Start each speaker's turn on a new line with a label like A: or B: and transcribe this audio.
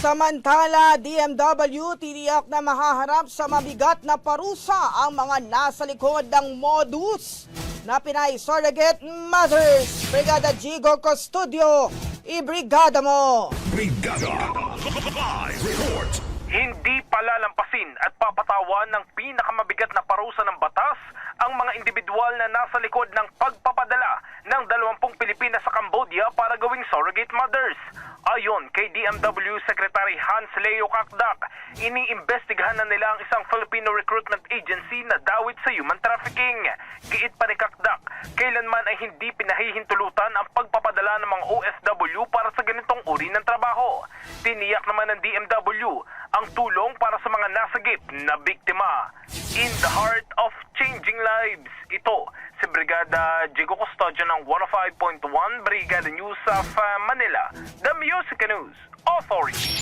A: Samantala, DMW tiniyak na mahaharap sa mabigat na parusa ang mga nasa likod ng modus na Pinay Surrogate Mothers. Brigada Jigo Custodio, ibrigada mo!
B: Brigada Live Report.
C: Hindi palalampasin at papatawan ng pinakamabigat na parusa ng batas ang mga individual na nasa likod ng pagpapadala ng 20 Pilipina sa Cambodia para gawing surrogate mothers. Ayon kay DMW Secretary Hans Leo Kakdak, iniimbestigahan na nila ang isang Filipino recruitment agency na dawit sa human trafficking. Giit pa ni Kakdak, kailanman ay hindi pinahihintulutan ang pagpapadala ng mga OFW para sa ganitong uri ng trabaho. Tiniyak naman ng DMW ang tulong para sa mga nasagip na biktima. In the heart of changing lives, ito si Brigada Jigo Custodio ng 105.1 Brigada News of Manila, the Music News Authority.